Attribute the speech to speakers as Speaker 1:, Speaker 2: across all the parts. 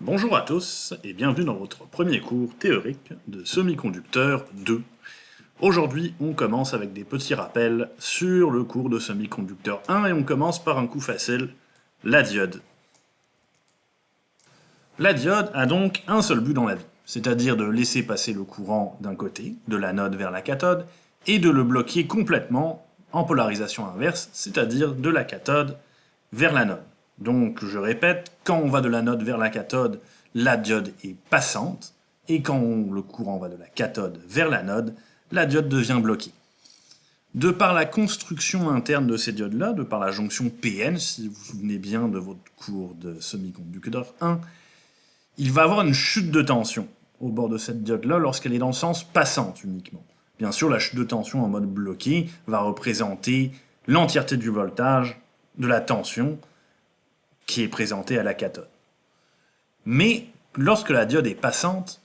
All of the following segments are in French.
Speaker 1: Bonjour à tous et bienvenue dans votre premier cours théorique de semi-conducteurs 2. Aujourd'hui, on commence avec des petits rappels sur le cours de semi-conducteur 1 et on commence par un coup facile, la diode. La diode a donc un seul but dans la vie, c'est-à-dire de laisser passer le courant d'un côté, de l'anode vers la cathode, et de le bloquer complètement en polarisation inverse, c'est-à-dire de la cathode vers l'anode. Donc, je répète, quand on va de l'anode vers la cathode, la diode est passante, et quand le courant va de la cathode vers l'anode, la diode devient bloquée. De par la construction interne de ces diodes-là, de par la jonction PN, si vous vous souvenez bien de votre cours de semi-conducteur 1, il va avoir une chute de tension au bord de cette diode-là lorsqu'elle est dans le sens passante uniquement. Bien sûr, la chute de tension en mode bloqué va représenter l'entièreté du voltage de la tension qui est présentée à la cathode. Mais lorsque la diode est passante,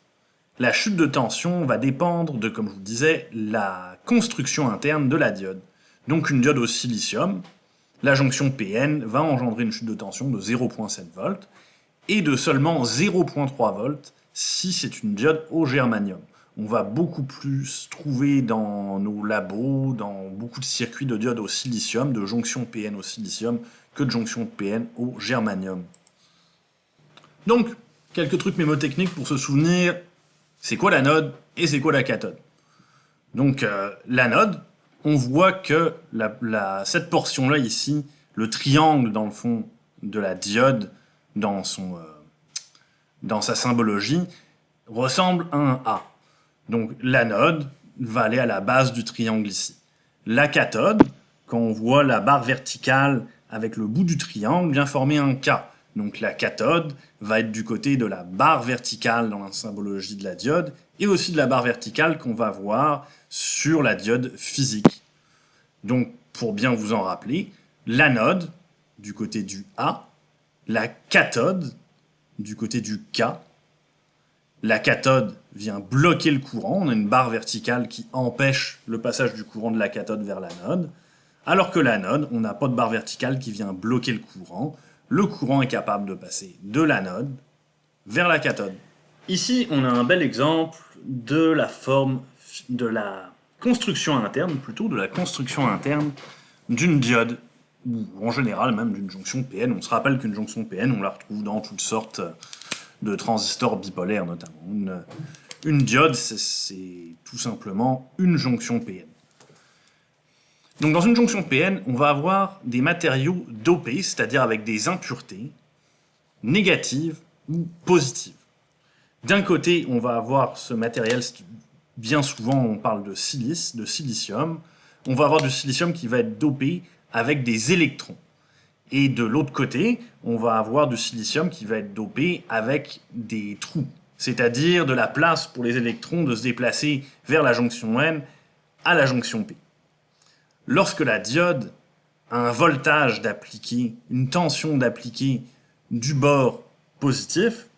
Speaker 1: la chute de tension va dépendre de, comme je vous disais, la construction interne de la diode. Donc une diode au silicium, la jonction PN va engendrer une chute de tension de 0,7 volts et de seulement 0,3 volts si c'est une diode au germanium. On va beaucoup plus trouver dans nos labos, dans beaucoup de circuits de diodes au silicium, de jonction PN au silicium, que de jonction PN au germanium. Donc, quelques trucs mémotechniques pour se souvenir, c'est quoi l'anode et c'est quoi la cathode. Donc, l'anode, on voit que cette portion-là ici, le triangle dans le fond de la diode, dans sa symbologie, ressemble à un A. Donc l'anode va aller à la base du triangle ici. La cathode, quand on voit la barre verticale avec le bout du triangle, vient former un K. Donc la cathode va être du côté de la barre verticale dans la symbologie de la diode, et aussi de la barre verticale qu'on va voir sur la diode physique. Donc pour bien vous en rappeler, l'anode du côté du A, la cathode du côté du K. La cathode vient bloquer le courant, on a une barre verticale qui empêche le passage du courant de la cathode vers l'anode, alors que l'anode, on n'a pas de barre verticale qui vient bloquer le courant est capable de passer de l'anode vers la cathode. Ici, on a un bel exemple de la construction interne, plutôt de la construction interne d'une diode, ou en général même d'une jonction PN. On se rappelle qu'une jonction PN, on la retrouve dans toutes sortes de transistors bipolaires notamment. Une diode, c'est tout simplement une jonction PN. Donc dans une jonction PN, on va avoir des matériaux dopés, c'est-à-dire avec des impuretés négatives ou positives. D'un côté, on va avoir ce matériel, bien souvent on parle de silice, de silicium. On va avoir du silicium qui va être dopé avec des électrons. Et de l'autre côté, on va avoir du silicium qui va être dopé avec des trous, c'est-à-dire de la place pour les électrons de se déplacer vers la jonction N à la jonction P. Lorsque la diode a un voltage d'appliqué, une tension d'appliqué du bord positif,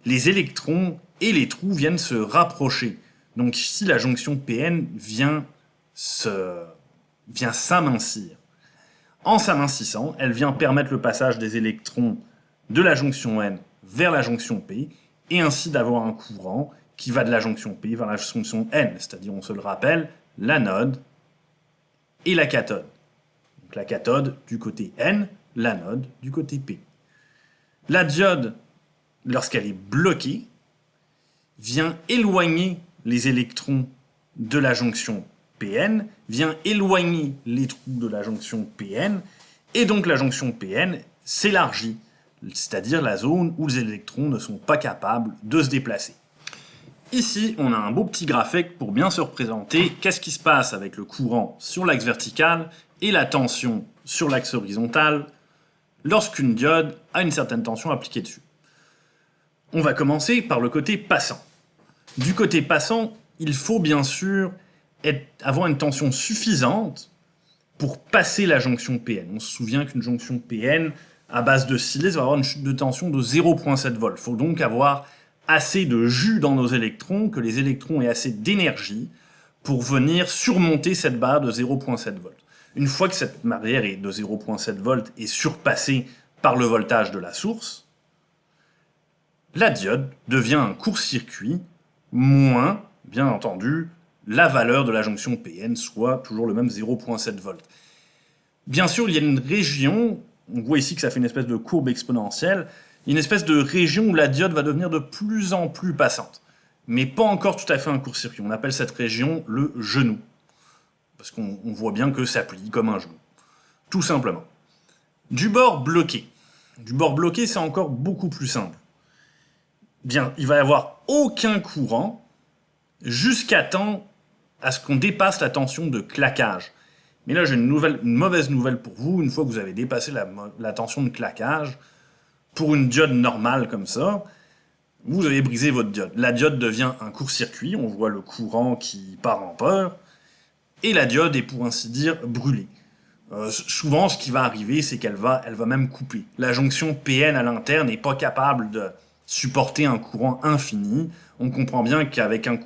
Speaker 1: les électrons et les trous viennent se rapprocher. Donc ici, la jonction PN vient s'amincir. En s'amincissant, elle vient permettre le passage des électrons de la jonction N vers la jonction P, et ainsi d'avoir un courant qui va de la jonction P vers la jonction N, c'est-à-dire, on se le rappelle, l'anode et la cathode. Donc la cathode du côté N, l'anode du côté P. La diode, lorsqu'elle est bloquée, vient éloigner les électrons de la jonction PN, vient éloigner les trous de la jonction PN, et donc la jonction PN s'élargit, c'est-à-dire la zone où les électrons ne sont pas capables de se déplacer. Ici, on a un beau petit graphique pour bien se représenter qu'est-ce qui se passe avec le courant sur l'axe vertical et la tension sur l'axe horizontal lorsqu'une diode a une certaine tension appliquée dessus. On va commencer par le côté passant. Du côté passant, il faut bien sûr avoir une tension suffisante pour passer la jonction PN. On se souvient qu'une jonction PN à base de silice va avoir une chute de tension de 0,7 volts. Il faut donc avoir assez de jus dans nos électrons, que les électrons aient assez d'énergie pour venir surmonter cette barre de 0,7 volts. Une fois que cette barrière de 0,7 volts est surpassée par le voltage de la source, la diode devient un court-circuit moins, bien entendu, la valeur de la jonction Pn, soit toujours le même 0,7 volts. Bien sûr, il y a une région, on voit ici que ça fait une espèce de courbe exponentielle, une espèce de région où la diode va devenir de plus en plus passante. Mais pas encore tout à fait un court-circuit. On appelle cette région le genou. Parce qu'on voit bien que ça plie comme un genou. Tout simplement. Du bord bloqué. Du bord bloqué, c'est encore beaucoup plus simple. Bien, il va y avoir aucun courant jusqu'à temps à ce qu'on dépasse la tension de claquage. Mais là, j'ai une mauvaise nouvelle pour vous. Une fois que vous avez dépassé la tension de claquage, pour une diode normale comme ça, vous avez brisé votre diode. La diode devient un court-circuit, on voit le courant qui part en peur, et la diode est pour ainsi dire brûlée. Souvent, ce qui va arriver, c'est qu'elle va même couper. La jonction Pn à l'interne n'est pas capable de supporter un courant infini. On comprend bien qu'avec un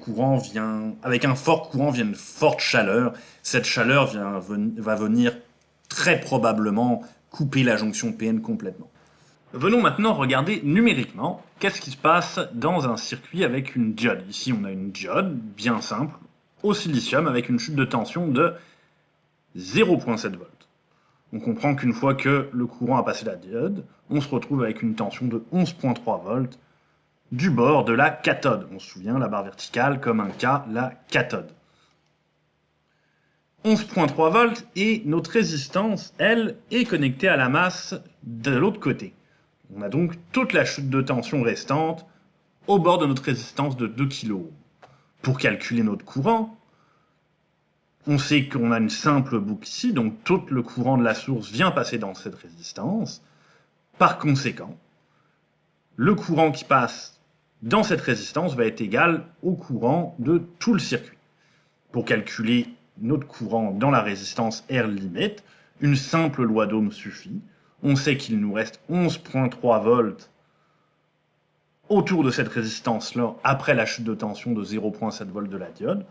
Speaker 1: fort courant vient une forte chaleur. Cette chaleur va venir très probablement couper la jonction Pn complètement. Venons maintenant regarder numériquement qu'est-ce qui se passe dans un circuit avec une diode. Ici, on a une diode bien simple au silicium avec une chute de tension de 0,7 volts. On comprend qu'une fois que le courant a passé la diode, on se retrouve avec une tension de 11,3 volts du bord de la cathode. On se souvient, la barre verticale comme un K, la cathode. 11,3 volts et notre résistance, elle, est connectée à la masse de l'autre côté. On a donc toute la chute de tension restante au bord de notre résistance de 2 kΩ. Pour calculer notre courant, on sait qu'on a une simple boucle ici, donc tout le courant de la source vient passer dans cette résistance. Par conséquent, le courant qui passe dans cette résistance va être égal au courant de tout le circuit. Pour calculer notre courant dans la résistance R limite, une simple loi d'Ohm suffit. On sait qu'il nous reste 11,3 volts autour de cette résistance-là après la chute de tension de 0,7 volts de la diode.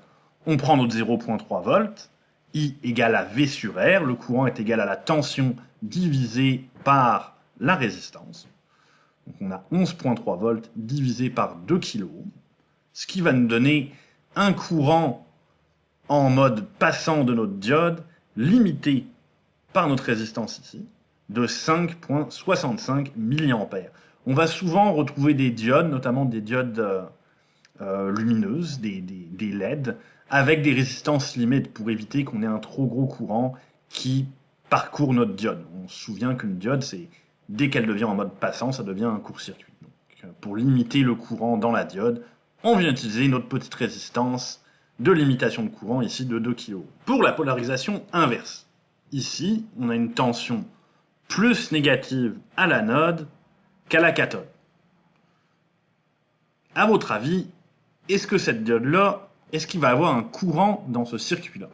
Speaker 1: On prend notre 0,3 volts, I égale à V sur R, le courant est égal à la tension divisée par la résistance. Donc on a 11,3 volts divisé par 2 kΩ, ce qui va nous donner un courant en mode passant de notre diode, limité par notre résistance ici, de 5,65 mA. On va souvent retrouver des diodes, notamment des diodes lumineuses, des LED, avec des résistances limites pour éviter qu'on ait un trop gros courant qui parcourt notre diode. On se souvient qu'une diode, c'est dès qu'elle devient en mode passant, ça devient un court-circuit. Pour limiter le courant dans la diode, on vient utiliser notre petite résistance de limitation de courant, ici de 2 kΩ. Pour la polarisation inverse, ici, on a une tension plus négative à l'anode qu'à la cathode. À votre avis, est-ce que cette diode-là, est-ce qu'il va avoir un courant dans ce circuit-là?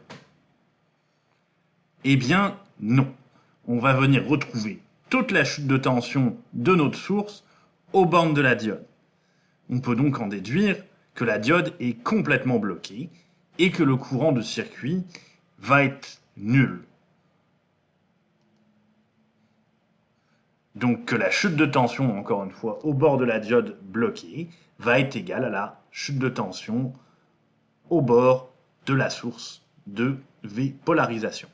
Speaker 1: Eh bien, non. On va venir retrouver toute la chute de tension de notre source aux bornes de la diode. On peut donc en déduire que la diode est complètement bloquée et que le courant de circuit va être nul. Donc que la chute de tension, encore une fois, au bord de la diode bloquée, va être égale à la chute de tension au bord de la source de V polarisation.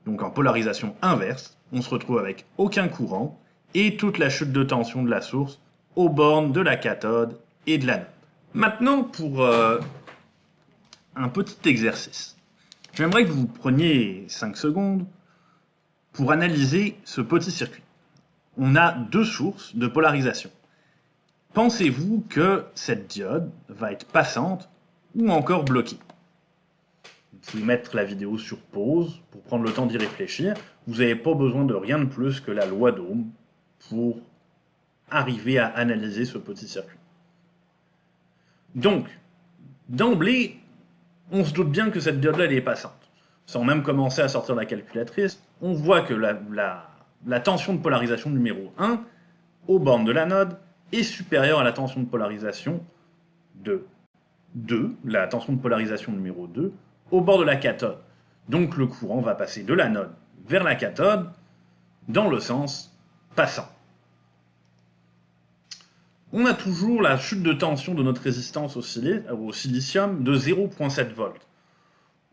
Speaker 1: Donc en polarisation inverse, on se retrouve avec aucun courant et toute la chute de tension de la source aux bornes de la cathode et de l'anode. Maintenant, pour un petit exercice, j'aimerais que vous preniez 5 secondes pour analyser ce petit circuit. On a deux sources de polarisation. Pensez-vous que cette diode va être passante ou encore bloquée? Vous pouvez mettre la vidéo sur pause pour prendre le temps d'y réfléchir. Vous n'avez pas besoin de rien de plus que la loi d'Ohm pour arriver à analyser ce petit circuit. Donc, d'emblée, on se doute bien que cette diode-là, elle est passante. Sans même commencer à sortir la calculatrice, on voit que la tension de polarisation numéro 1 aux bornes de l'anode est supérieure à la tension de polarisation de 2, la tension de polarisation numéro 2, au bord de la cathode. Donc le courant va passer de l'anode vers la cathode dans le sens passant. on a toujours la chute de tension de notre résistance au silicium de 0,7 volts.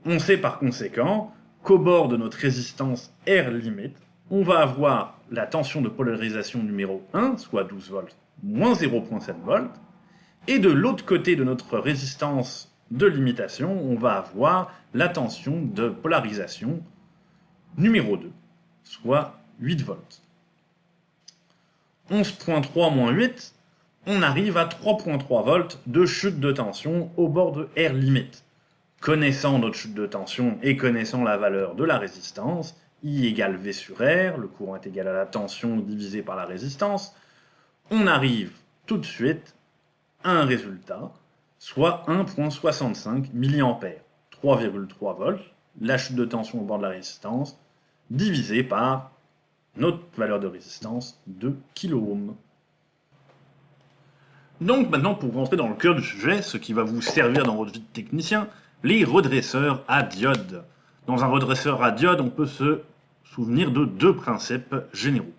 Speaker 1: On sait par conséquent qu'au bord de notre résistance R limite, on va avoir la tension de polarisation numéro 1, soit 12 volts, moins 0,7 volts, et de l'autre côté de notre résistance de limitation, on va avoir la tension de polarisation numéro 2, soit 8 volts. 11.3 moins 8, on arrive à 3.3 volts de chute de tension au bord de R limite. Connaissant notre chute de tension et connaissant la valeur de la résistance, I égale V sur R, le courant est égal à la tension divisée par la résistance, on arrive tout de suite à un résultat, soit 1,65 mA, 3,3 volts, la chute de tension au bord de la résistance, divisé par notre valeur de résistance de kOhm. Donc maintenant, pour rentrer dans le cœur du sujet, ce qui va vous servir dans votre vie de technicien, les redresseurs à diode. Dans un redresseur à diode, on peut se souvenir de deux principes généraux.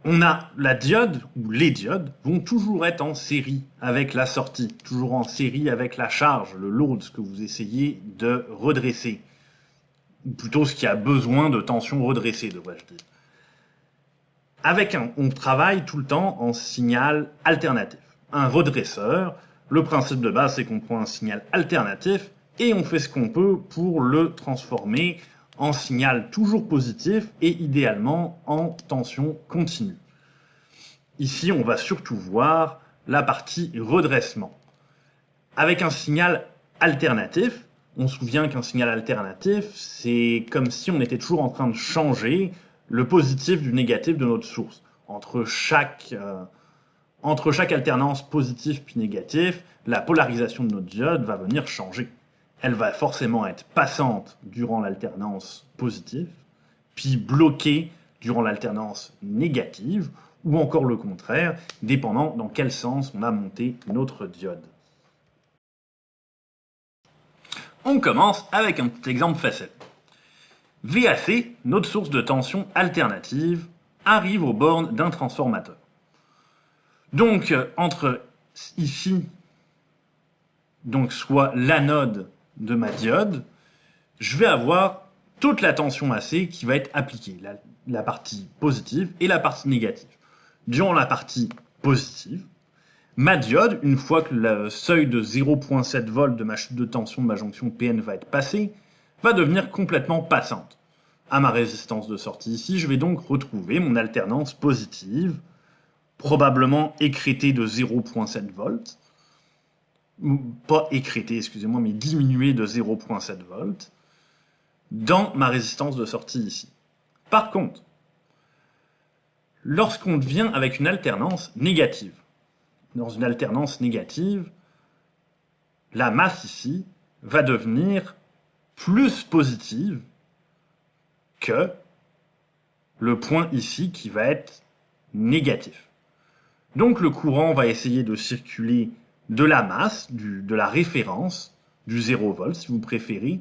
Speaker 1: On a la diode, ou les diodes, vont toujours être en série avec la sortie, toujours en série avec la charge, le load, ce que vous essayez de redresser. Ou plutôt ce qui a besoin de tension redressée, devrais-je dire. On travaille tout le temps en signal alternatif. Un redresseur, le principe de base, c'est qu'on prend un signal alternatif et on fait ce qu'on peut pour le transformer en signal toujours positif et idéalement en tension continue. Ici, on va surtout voir la partie redressement. Avec un signal alternatif, on se souvient qu'un signal alternatif, c'est comme si on était toujours en train de changer le positif du négatif de notre source. Entre chaque alternance positive puis négative, la polarisation de notre diode va venir changer. Elle va forcément être passante durant l'alternance positive, puis bloquée durant l'alternance négative, ou encore le contraire, dépendant dans quel sens on a monté notre diode. On commence avec un petit exemple facile. VAC, notre source de tension alternative, arrive aux bornes d'un transformateur. Donc, entre ici, soit l'anode de ma diode, je vais avoir toute la tension AC qui va être appliquée, la partie positive et la partie négative. Durant la partie positive, ma diode, une fois que le seuil de 0,7 volts de ma chute de tension de ma jonction PN va être passé, va devenir complètement passante. À ma résistance de sortie ici, je vais donc retrouver mon alternance positive, probablement écrétée de 0,7 volts, pas écrétée, excusez-moi, mais diminuée de 0,7 volts, dans ma résistance de sortie ici. Par contre, lorsqu'on vient avec une alternance négative, dans une alternance négative, la masse ici va devenir plus positive que le point ici qui va être négatif. Donc le courant va essayer de circuler de la masse, de la référence, du 0 volt si vous préférez,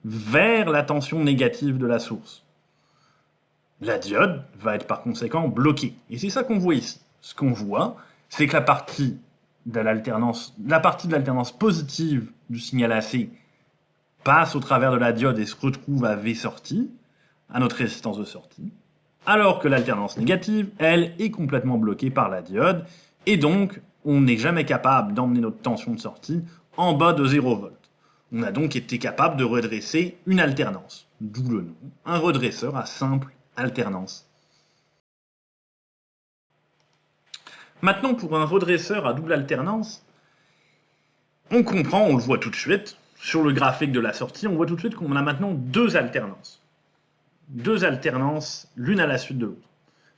Speaker 1: vers la tension négative de la source. La diode va être par conséquent bloquée. Et c'est ça qu'on voit ici. Ce qu'on voit, c'est que la partie de l'alternance positive du signal AC passe au travers de la diode et se retrouve à V sortie, à notre résistance de sortie, alors que l'alternance négative, elle, est complètement bloquée par la diode, et donc on n'est jamais capable d'emmener notre tension de sortie en bas de 0 volt. On a donc été capable de redresser une alternance, d'où le nom, un redresseur à simple alternance. Maintenant, pour un redresseur à double alternance, on comprend, on le voit tout de suite, sur le graphique de la sortie, on voit tout de suite qu'on a maintenant deux alternances. Deux alternances l'une à la suite de l'autre.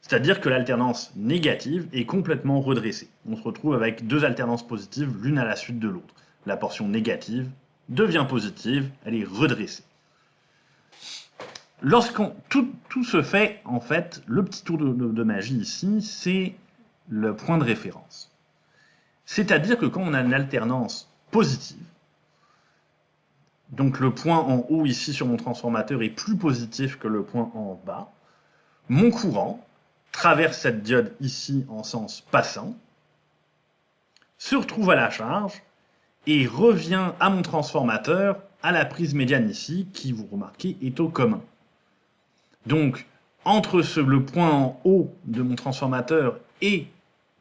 Speaker 1: C'est-à-dire que l'alternance négative est complètement redressée. On se retrouve avec deux alternances positives l'une à la suite de l'autre. La portion négative devient positive, elle est redressée. Tout se fait, en fait, le petit tour de magie ici, c'est le point de référence. C'est-à-dire que quand on a une alternance positive, donc le point en haut ici sur mon transformateur est plus positif que le point en bas, mon courant traverse cette diode ici en sens passant, se retrouve à la charge et revient à mon transformateur, à la prise médiane ici, qui, vous remarquez, est au commun. Donc, entre le point en haut de mon transformateur et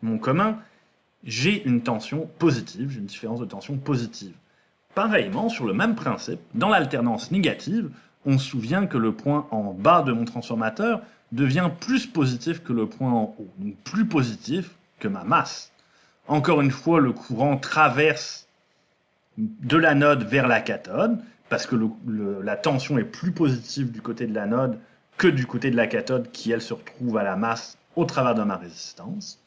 Speaker 1: mon commun, j'ai une tension positive, j'ai une différence de tension positive. Pareillement, sur le même principe, dans l'alternance négative, on se souvient que le point en bas de mon transformateur devient plus positif que le point en haut, donc plus positif que ma masse. Encore une fois, le courant traverse de l'anode vers la cathode, parce que la tension est plus positive du côté de l'anode que du côté de la cathode, qui elle se retrouve à la masse au travers de ma résistance.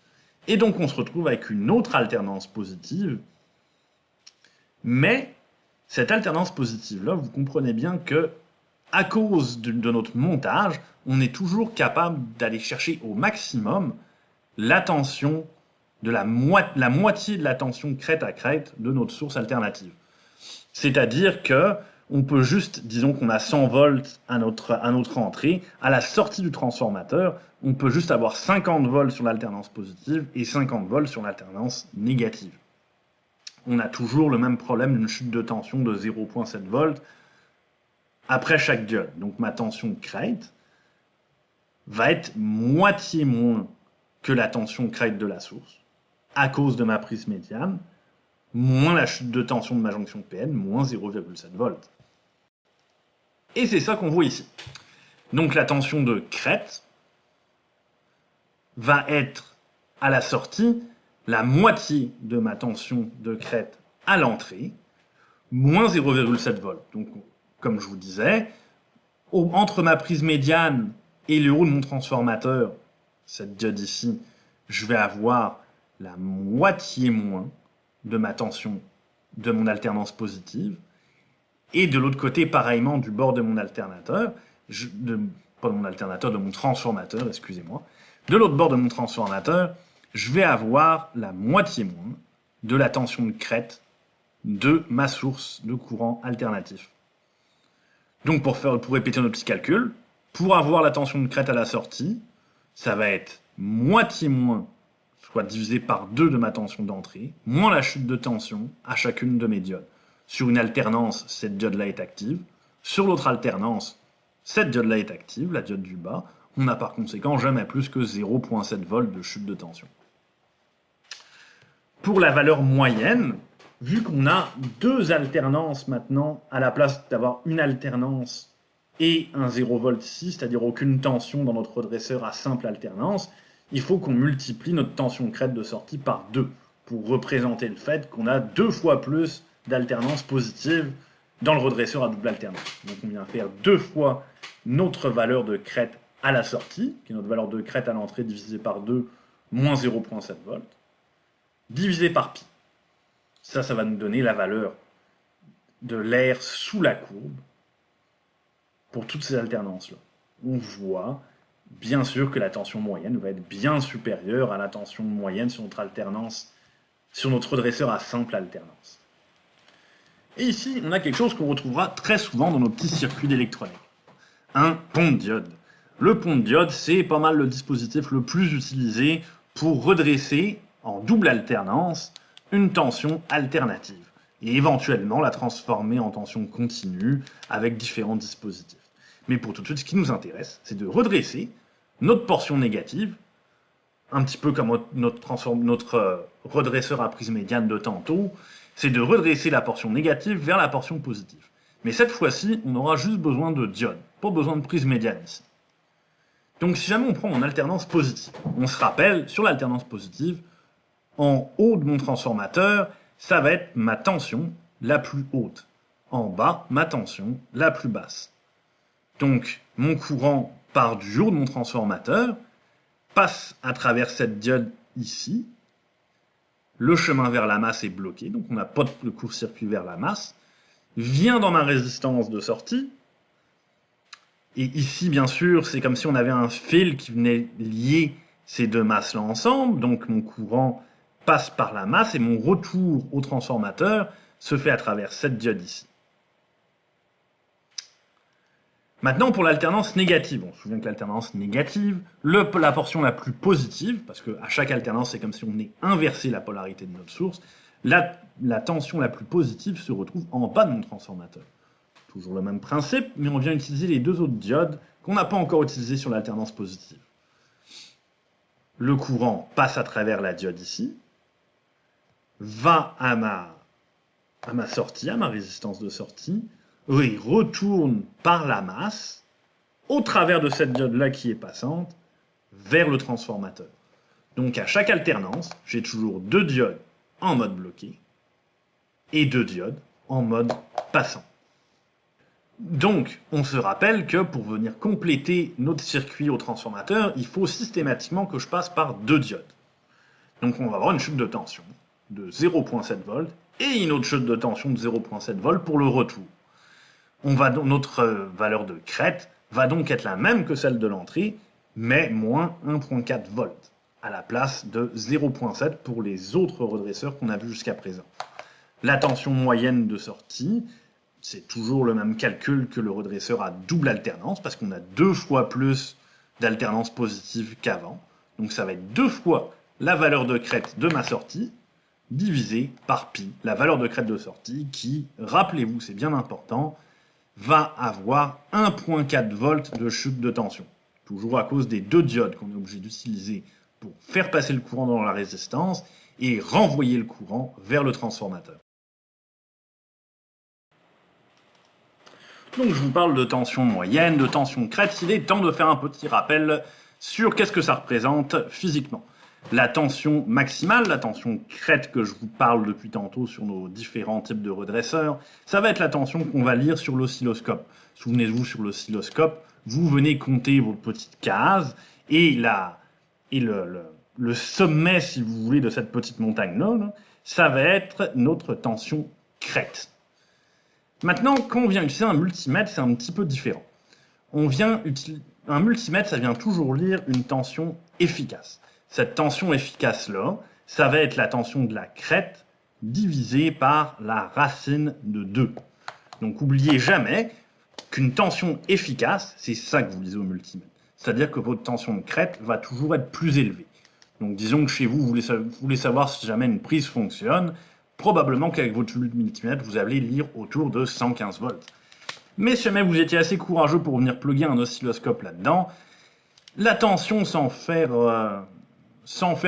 Speaker 1: Et donc on se retrouve avec une autre alternance positive, mais cette alternance positive-là, vous comprenez bien que, à cause de notre montage, on est toujours capable d'aller chercher au maximum la tension de la moitié de la tension crête à crête de notre source alternative. C'est-à-dire que on peut juste, disons qu'on a 100 volts à notre entrée, à la sortie du transformateur, on peut juste avoir 50 volts sur l'alternance positive et 50 volts sur l'alternance négative. On a toujours le même problème d'une chute de tension de 0,7 volts après chaque diode. Donc ma tension crête va être moitié moins que la tension crête de la source, à cause de ma prise médiane, moins la chute de tension de ma jonction PN, moins 0,7 volts. Et c'est ça qu'on voit ici. Donc la tension de crête va être à la sortie la moitié de ma tension de crête à l'entrée, moins 0,7 volts. Donc, comme je vous disais, entre ma prise médiane et le haut de mon transformateur, cette diode ici, je vais avoir la moitié moins de ma tension de mon alternance positive. Et de l'autre côté, pareillement, du bord de mon alternateur, pas de mon alternateur, de mon transformateur, excusez-moi, de l'autre bord de mon transformateur, je vais avoir la moitié moins de la tension de crête de ma source de courant alternatif. Donc pour répéter notre petit calcul, pour avoir la tension de crête à la sortie, ça va être moitié moins, soit divisé par 2 de ma tension d'entrée, moins la chute de tension à chacune de mes diodes. Sur une alternance, cette diode-là est active. Sur l'autre alternance, cette diode-là est active, la diode du bas. On n'a par conséquent jamais plus que 0,7 volts de chute de tension. Pour la valeur moyenne, vu qu'on a 2 alternances maintenant, à la place d'avoir une alternance et un 0 volt ici, c'est-à-dire aucune tension dans notre redresseur à simple alternance, il faut qu'on multiplie notre tension crête de sortie par 2 pour représenter le fait qu'on a 2 fois plus d'alternance positive dans le redresseur à double alternance. Donc on vient faire 2 fois notre valeur de crête à la sortie, qui est notre valeur de crête à l'entrée divisée par 2, moins 0,7 volts, divisé par pi. Ça va nous donner la valeur de l'air sous la courbe pour toutes ces alternances-là. On voit bien sûr que la tension moyenne va être bien supérieure à la tension moyenne sur notre alternance, sur notre redresseur à simple alternance. Et ici, on a quelque chose qu'on retrouvera très souvent dans nos petits circuits d'électronique. Un pont de diode. Le pont de diode, c'est pas mal le dispositif le plus utilisé pour redresser, en double alternance, une tension alternative, et éventuellement la transformer en tension continue avec différents dispositifs. Mais pour tout de suite, ce qui nous intéresse, c'est de redresser notre portion négative, un petit peu comme notre redresseur à prise médiane de tantôt, c'est de redresser la portion négative vers la portion positive. Mais cette fois-ci, on aura juste besoin de diode, pas besoin de prise médiane ici. Donc si jamais on prend mon alternance positive, on se rappelle, sur l'alternance positive, en haut de mon transformateur, ça va être ma tension la plus haute. En bas, ma tension la plus basse. Donc mon courant part du haut de mon transformateur, passe à travers cette diode ici, le chemin vers la masse est bloqué, donc on n'a pas de court-circuit vers la masse, vient dans ma résistance de sortie, et ici, bien sûr, c'est comme si on avait un fil qui venait lier ces deux masses-là ensemble, donc mon courant passe par la masse, et mon retour au transformateur se fait à travers cette diode ici. Maintenant, pour l'alternance négative, on se souvient que l'alternance négative, la portion la plus positive, parce qu'à chaque alternance, c'est comme si on ait inversé la polarité de notre source, la tension la plus positive se retrouve en bas de mon transformateur. Toujours le même principe, mais on vient utiliser les deux autres diodes qu'on n'a pas encore utilisées sur l'alternance positive. Le courant passe à travers la diode ici, va à ma sortie, à ma résistance de sortie, et retourne par la masse, au travers de cette diode-là qui est passante, vers le transformateur. Donc à chaque alternance, j'ai toujours deux diodes en mode bloqué et deux diodes en mode passant. Donc, on se rappelle que pour venir compléter notre circuit au transformateur, il faut systématiquement que je passe par deux diodes. Donc on va avoir une chute de tension de 0,7 volts et une autre chute de tension de 0,7 volts pour le retour. Notre valeur de crête va donc être la même que celle de l'entrée, mais moins 1,4 volts, à la place de 0,7 pour les autres redresseurs qu'on a vus jusqu'à présent. La tension moyenne de sortie, c'est toujours le même calcul que le redresseur à double alternance, parce qu'on a 2 fois plus d'alternance positive qu'avant. Donc ça va être 2 fois la valeur de crête de ma sortie, divisé par pi, la valeur de crête de sortie, qui, rappelez-vous, c'est bien important, va avoir 1,4 volts de chute de tension. Toujours à cause des deux diodes qu'on est obligé d'utiliser pour faire passer le courant dans la résistance et renvoyer le courant vers le transformateur. Donc je vous parle de tension moyenne, de tension crête. Il est temps de faire un petit rappel sur qu'est-ce que ça représente physiquement. La tension maximale, la tension crête que je vous parle depuis tantôt sur nos différents types de redresseurs, ça va être la tension qu'on va lire sur l'oscilloscope. Souvenez-vous, sur l'oscilloscope, vous venez compter vos petites cases et le sommet, si vous voulez, de cette petite montagne-là, ça va être notre tension crête. Maintenant, quand on vient utiliser un multimètre, c'est un petit peu différent. Un multimètre, ça vient toujours lire une tension efficace. Cette tension efficace-là, ça va être la tension de la crête divisée par la racine de 2. Donc, n'oubliez jamais qu'une tension efficace, c'est ça que vous lisez au multimètre. C'est-à-dire que votre tension de crête va toujours être plus élevée. Donc, disons que chez vous, vous voulez savoir si jamais une prise fonctionne, probablement qu'avec votre multimètre, vous allez lire autour de 115 volts. Mais si jamais vous étiez assez courageux pour venir plugger un oscilloscope là-dedans, la tension sans faire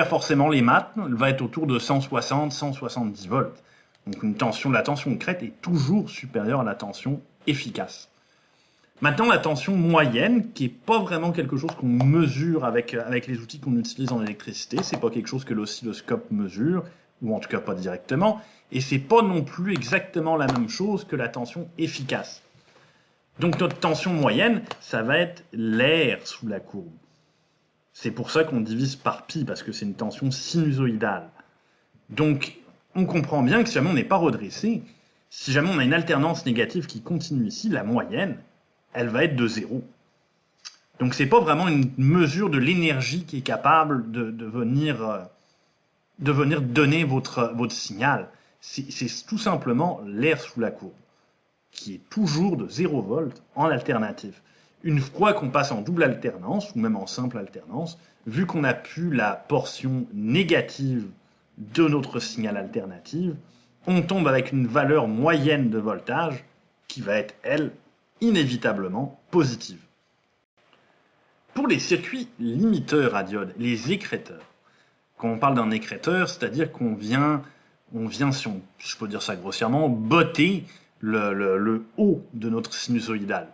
Speaker 1: forcément les maths, elle va être autour de 160-170 volts. Donc la tension de crête est toujours supérieure à la tension efficace. Maintenant, la tension moyenne, qui n'est pas vraiment quelque chose qu'on mesure avec les outils qu'on utilise en électricité, c'est pas quelque chose que l'oscilloscope mesure, ou en tout cas pas directement, et c'est pas non plus exactement la même chose que la tension efficace. Donc notre tension moyenne, ça va être l'air sous la courbe. C'est pour ça qu'on divise par pi, parce que c'est une tension sinusoïdale. Donc on comprend bien que si jamais on n'est pas redressé, si jamais on a une alternance négative qui continue ici, la moyenne, elle va être de 0. Donc c'est pas vraiment une mesure de l'énergie qui est capable de venir donner votre signal. C'est tout simplement l'air sous la courbe, qui est toujours de 0 volts en alternative. Une fois qu'on passe en double alternance, ou même en simple alternance, vu qu'on n'a plus la portion négative de notre signal alternatif, on tombe avec une valeur moyenne de voltage qui va être, elle, inévitablement positive. Pour les circuits limiteurs à diode, les écrêteurs, quand on parle d'un écrêteur, c'est-à-dire qu'on vient, si je peux dire ça grossièrement, botter le haut de notre sinusoïdale,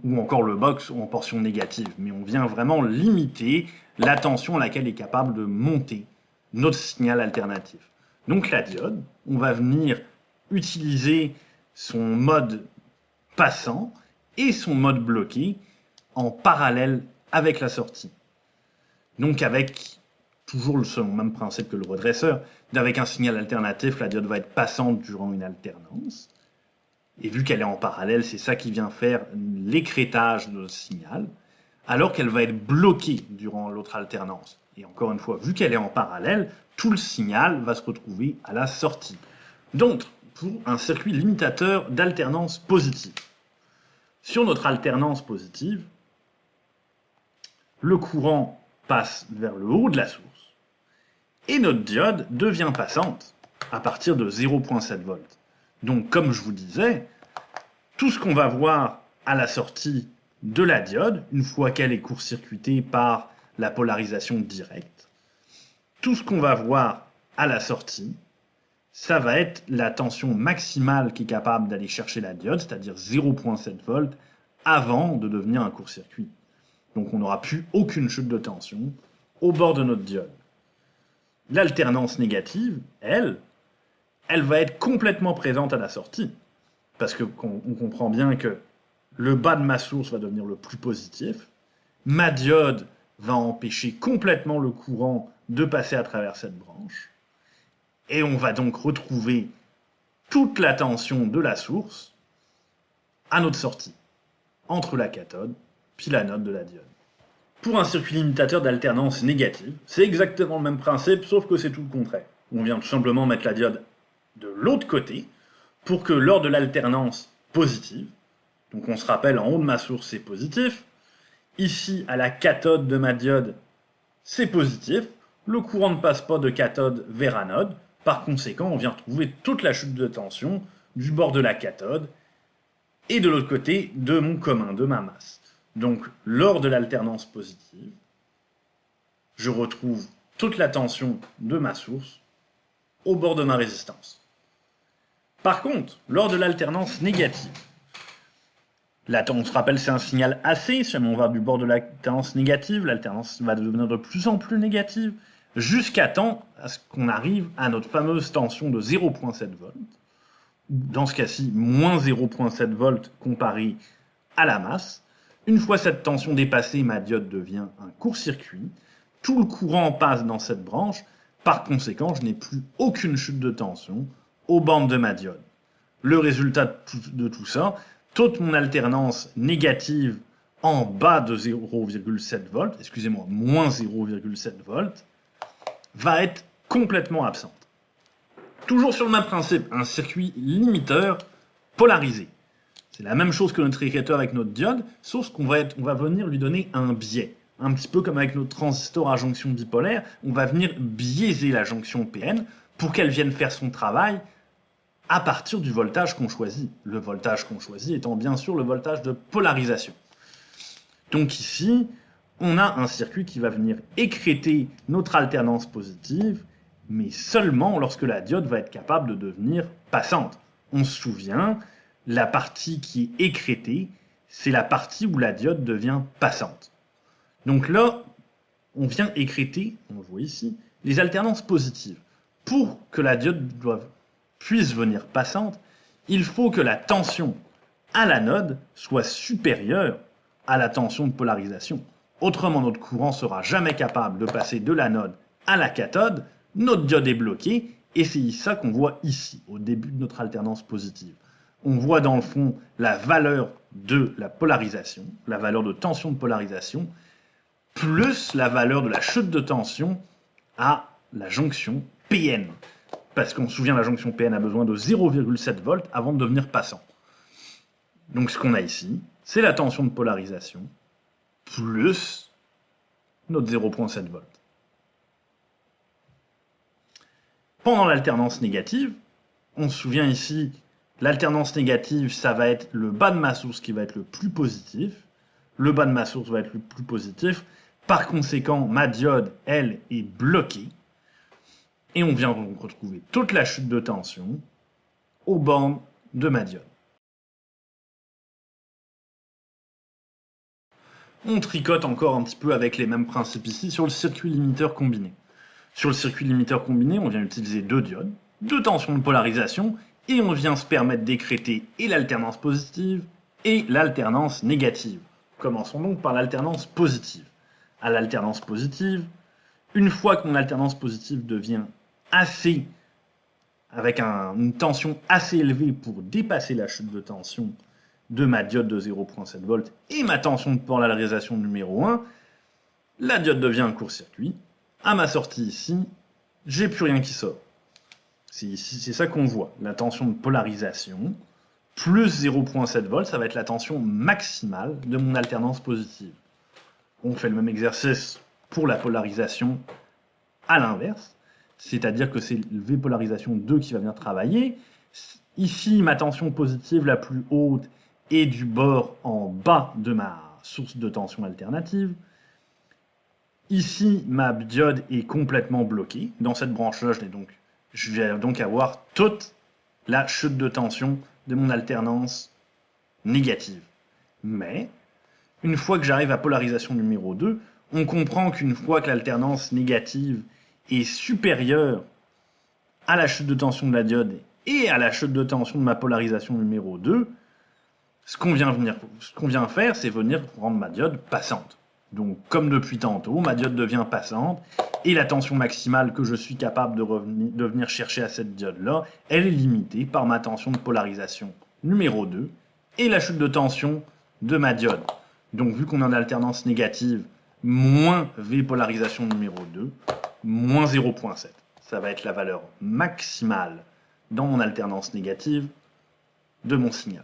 Speaker 1: ou encore le bas en portion négative, mais on vient vraiment limiter la tension à laquelle est capable de monter notre signal alternatif. Donc la diode, on va venir utiliser son mode passant et son mode bloqué en parallèle avec la sortie. Donc avec toujours le même principe que le redresseur, avec un signal alternatif, la diode va être passante durant une alternance. Et vu qu'elle est en parallèle, c'est ça qui vient faire l'écrêtage de notre signal, alors qu'elle va être bloquée durant l'autre alternance. Et encore une fois, vu qu'elle est en parallèle, tout le signal va se retrouver à la sortie. Donc, pour un circuit limitateur d'alternance positive, Sur notre alternance positive, le courant passe vers le haut de la source et notre diode devient passante à partir de 0,7 volts. Donc, comme je vous disais, tout ce qu'on va voir à la sortie de la diode, une fois qu'elle est court-circuitée par la polarisation directe, tout ce qu'on va voir à la sortie, ça va être la tension maximale qui est capable d'aller chercher la diode, c'est-à-dire 0,7 volts, avant de devenir un court-circuit. Donc on n'aura plus aucune chute de tension au bord de notre diode. L'alternance négative, elle va être complètement présente à la sortie. Parce qu'on comprend bien que le bas de ma source va devenir le plus positif. Ma diode va empêcher complètement le courant de passer à travers cette branche. Et on va donc retrouver toute la tension de la source à notre sortie, entre la cathode puis l'anode de la diode. Pour un circuit limitateur d'alternance négative, c'est exactement le même principe, sauf que c'est tout le contraire. On vient tout simplement mettre la diode de l'autre côté, pour que lors de l'alternance positive, donc on se rappelle en haut de ma source c'est positif, ici à la cathode de ma diode c'est positif, le courant ne passe pas de cathode vers anode, par conséquent on vient retrouver toute la chute de tension du bord de la cathode et de l'autre côté de mon commun, de ma masse. Donc lors de l'alternance positive, je retrouve toute la tension de ma source au bord de ma résistance. Par contre, lors de l'alternance négative, on se rappelle c'est un signal AC, si on va du bord de l'alternance négative, l'alternance va devenir de plus en plus négative, jusqu'à temps à ce qu'on arrive à notre fameuse tension de 0,7 volts. Dans ce cas-ci, moins 0,7 volts comparé à la masse. Une fois cette tension dépassée, ma diode devient un court-circuit. Tout le courant passe dans cette branche. Par conséquent, je n'ai plus aucune chute de tension aux bandes de ma diode. Le résultat de tout ça, toute mon alternance négative en bas de 0,7 volts, excusez-moi, moins 0,7 volts, va être complètement absente. Toujours sur le même principe, un circuit limiteur polarisé. C'est la même chose que notre équateur avec notre diode, sauf qu'on va venir lui donner un biais. Un petit peu comme avec notre transistor à jonction bipolaire, on va venir biaiser la jonction PN pour qu'elle vienne faire son travail à partir du voltage qu'on choisit. Le voltage qu'on choisit étant bien sûr le voltage de polarisation. Donc ici, on a un circuit qui va venir écrêter notre alternance positive, mais seulement lorsque la diode va être capable de devenir passante. On se souvient, la partie qui est écrêtée, c'est la partie où la diode devient passante. Donc là, on vient écrêter, on le voit ici, les alternances positives. Pour que la diode puisse venir passante, il faut que la tension à l'anode soit supérieure à la tension de polarisation. Autrement, notre courant sera jamais capable de passer de l'anode à la cathode, notre diode est bloquée, et c'est ça qu'on voit ici, au début de notre alternance positive. On voit dans le fond la valeur de la polarisation, la valeur de tension de polarisation, plus la valeur de la chute de tension à la jonction PN. Parce qu'on se souvient, la jonction PN a besoin de 0,7 volts avant de devenir passant. Donc ce qu'on a ici, c'est la tension de polarisation plus notre 0,7 volts. Pendant l'alternance négative, on se souvient ici, l'alternance négative, ça va être le bas de ma source qui va être le plus positif. Le bas de ma source va être le plus positif. Par conséquent, ma diode, elle, est bloquée. Et on vient donc retrouver toute la chute de tension aux bandes de ma diode. On tricote encore un petit peu avec les mêmes principes ici sur le circuit limiteur combiné. Sur le circuit limiteur combiné, on vient utiliser deux diodes, deux tensions de polarisation, et on vient se permettre d'écrêter et l'alternance positive et l'alternance négative. Commençons donc par l'alternance positive. À l'alternance positive, une fois que mon alternance positive devient assez, avec une tension assez élevée pour dépasser la chute de tension de ma diode de 0,7 volts et ma tension de polarisation numéro 1, la diode devient un court-circuit. À ma sortie ici, j'ai plus rien qui sort. C'est ça qu'on voit, la tension de polarisation plus 0,7 volts, ça va être la tension maximale de mon alternance positive. On fait le même exercice pour la polarisation à l'inverse, c'est-à-dire que c'est le V polarisation 2 qui va venir travailler. Ici, ma tension positive la plus haute est du bord en bas de ma source de tension alternative. Ici, ma diode est complètement bloquée. Dans cette branche-là, je vais donc avoir toute la chute de tension de mon alternance négative. Mais, une fois que j'arrive à polarisation numéro 2, on comprend qu'une fois que l'alternance négative est supérieure à la chute de tension de la diode et à la chute de tension de ma polarisation numéro 2, ce qu'on vient faire, c'est venir rendre ma diode passante. Donc, comme depuis tantôt, ma diode devient passante, et la tension maximale que je suis capable de venir chercher à cette diode-là, elle est limitée par ma tension de polarisation numéro 2, et la chute de tension de ma diode. Donc, vu qu'on est en alternance négative, moins V polarisation numéro 2, moins 0,7. Ça va être la valeur maximale dans mon alternance négative de mon signal.